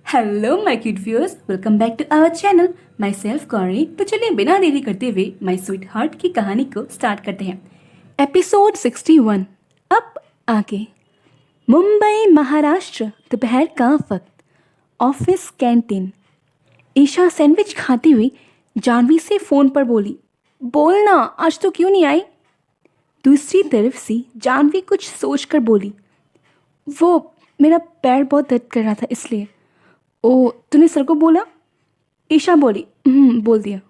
Hello my cute viewers, welcome back to our channel. Myself Gauri. तो चलिए बिना देरी करते हुए माई स्वीट हार्ट की कहानी को स्टार्ट करते हैं। एपिसोड 61। अब आगे। मुंबई महाराष्ट्र, दोपहर का वक्त। Office canteen. ईशा सैंडविच खाती हुई जानवी से फ़ोन पर बोली, बोलना आज तो क्यों नहीं आई। दूसरी तरफ से जानवी कुछ सोचकर बोली, वो मेरा पैर बहुत दर्द कर रहा था इसलिए। ओ, तूने सर को बोला? ईशा बोली, बोल दिया।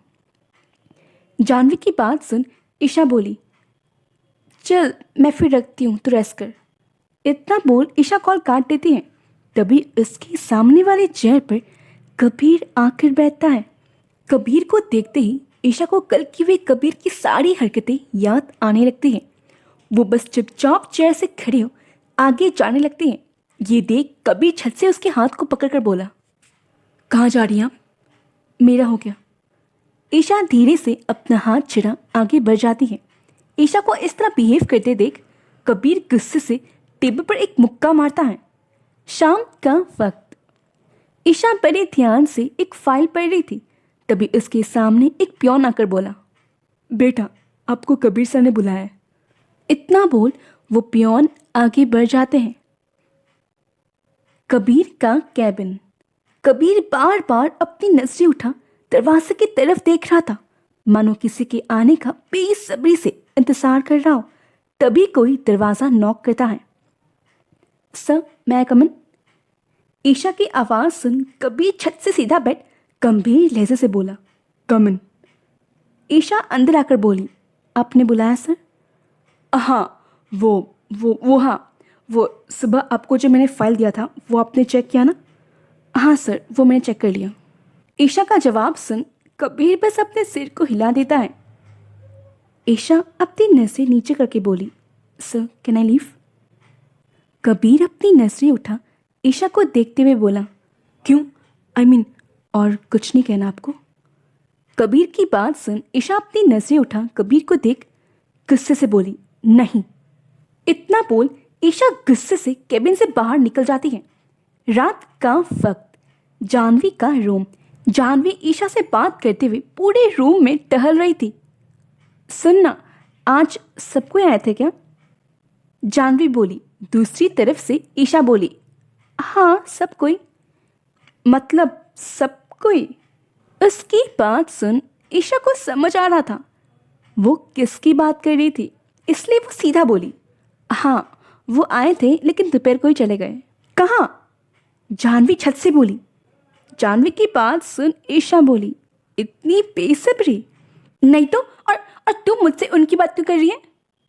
जानवी की बात सुन ईशा बोली, चल मैं फिर रखती हूँ, तू रेस्ट कर। इतना बोल ईशा कॉल काट देती है। तभी उसके सामने वाले चेयर पर कबीर आकर बैठता है। कबीर को देखते ही ईशा को कल की हुई कबीर की सारी हरकतें याद आने लगती हैं। वो बस चुपचाप चेयर से खड़े हो आगे जाने लगती हैं। ये देख कबीर छत से उसके हाथ को पकड़कर बोला, कहाँ जा रही हैं आप? मेरा हो गया। ईशा धीरे से अपना हाथ छिड़ा आगे बढ़ जाती है। ईशा को इस तरह बिहेव करते देख कबीर गुस्से से टेबल पर एक मुक्का मारता है। शाम का वक्त। ईशा बड़े ध्यान से एक फाइल पढ़ रही थी। तभी उसके सामने एक पियोन आकर बोला, बेटा आपको कबीर सर ने बुलाया है। इतना बोल वो पियोन आगे बढ़ जाते हैं। कबीर का कैबिन। कबीर बार बार अपनी नजरें उठा दरवाजे की तरफ देख रहा था, मानो किसी के आने का बेसब्री से इंतजार कर रहा हो। तभी कोई दरवाजा नॉक करता है। सर, मैं कमन? ईशा की आवाज सुन कबीर छत से सीधा बैठ गंभीर लहजे से बोला, कमन। ईशा अंदर आकर बोली, आपने बुलाया सर? हाँ, वो सुबह आपको जो मैंने फाइल दिया था वो आपने चेक किया ना? हाँ सर, वो मैंने चेक कर लिया। ईशा का जवाब सुन कबीर बस अपने सिर को हिला देता है। ईशा अपनी नजरें नीचे करके बोली, sir can I leave? Kabir अपनी नजरें उठा ईशा को देखते हुए बोला, क्यों? और कुछ नहीं कहना आपको? कबीर की बात सुन ईशा अपनी नजरें उठा कबीर को देख गुस्से से बोली, नहीं। इतना बोल ईशा गुस्से से केबिन से बाहर निकल जाती है। रात का वक्त। जानवी का रूम। जानवी ईशा से बात करते हुए पूरे रूम में टहल रही थी। सुनना, आज सब कोई आए थे क्या? जानवी बोली। दूसरी तरफ से ईशा बोली, हाँ सब कोई। मतलब सब कोई? उसकी बात सुन ईशा को समझ आ रहा था वो किसकी बात कर रही थी, इसलिए वो सीधा बोली, हाँ वो आए थे लेकिन दोपहर को ही चले गए। कहाँ? जानवी छत से बोली। जानवी की बात सुन ईशा बोली, इतनी बेसब्री? नहीं तो और तू मुझसे उनकी बात क्यों कर रही है?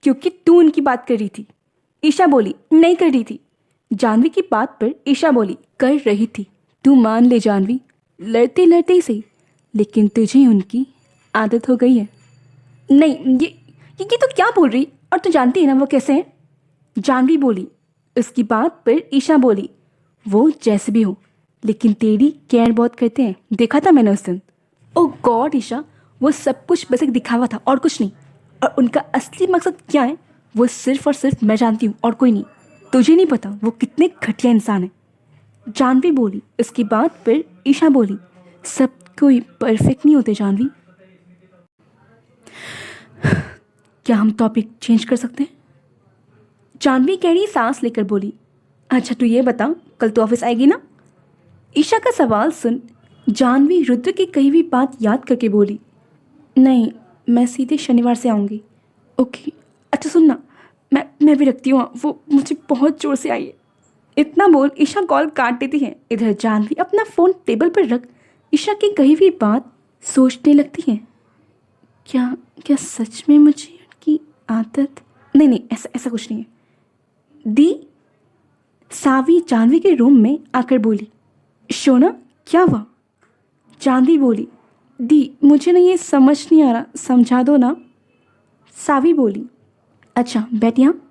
क्योंकि तू उनकी बात कर रही थी। ईशा बोली, नहीं कर रही थी। जानवी की बात पर ईशा बोली, कर रही थी। तू मान ले जानवी, लड़ते लड़ते ही सही, लेकिन तुझे उनकी आदत हो गई है। नहीं, ये तो क्या बोल रही? और तू जानती है ना वो कैसे हैं? जानवी बोली। उसकी बात पर ईशा बोली, वो जैसे भी हो लेकिन तेरी केयर बहुत करते हैं, देखा था मैंने उस दिन। ओह गॉड ईशा, वो सब कुछ बस एक दिखावा था और कुछ नहीं। और उनका असली मकसद क्या है वो सिर्फ और सिर्फ मैं जानती हूँ और कोई नहीं। तुझे नहीं पता वो कितने घटिया इंसान है। जानवी बोली। उसकी बात पर ईशा बोली, सब कोई परफेक्ट नहीं होते जानवी। क्या हम टॉपिक चेंज कर सकते हैं? जानवी गहरी सांस लेकर बोली, अच्छा तू ये बता, कल तो ऑफिस आएगी ना? ईशा का सवाल सुन जानवी रुद्र की कही हुई बात याद करके बोली, नहीं मैं सीधे शनिवार से आऊँगी। ओके, अच्छा सुनना, मैं भी रखती हूँ, वो मुझे बहुत ज़ोर से आई है। इतना बोल ईशा कॉल काट देती है। इधर जानवी अपना फ़ोन टेबल पर रख ईशा की कही हुई बात सोचने लगती है। क्या क्या सच में मुझे उनकी आदत? नहीं, ऐसा कुछ नहीं है। दी सावी जानवी के रूम में आकर बोली, शोना क्या हुआ? जानवी बोली, दी मुझे ना ये समझ नहीं आ रहा, समझा दो ना। सावी बोली, अच्छा बैठ यहाँ।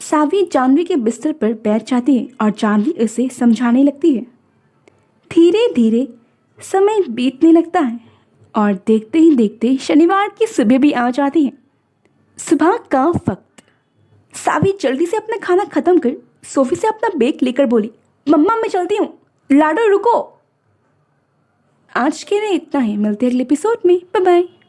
सावी जानवी के बिस्तर पर बैठ जाती है और जानवी उसे समझाने लगती है। धीरे धीरे समय बीतने लगता है और देखते ही देखते शनिवार की सुबह भी आ जाती है। सुबह का वक्त। सावी जल्दी से अपना खाना खत्म कर सोफे से अपना बैग लेकर बोली, मम्मा मैं चलती हूँ। लाडो रुको। आज के लिए इतना ही, मिलते हैं अगले एपिसोड में। Bye bye.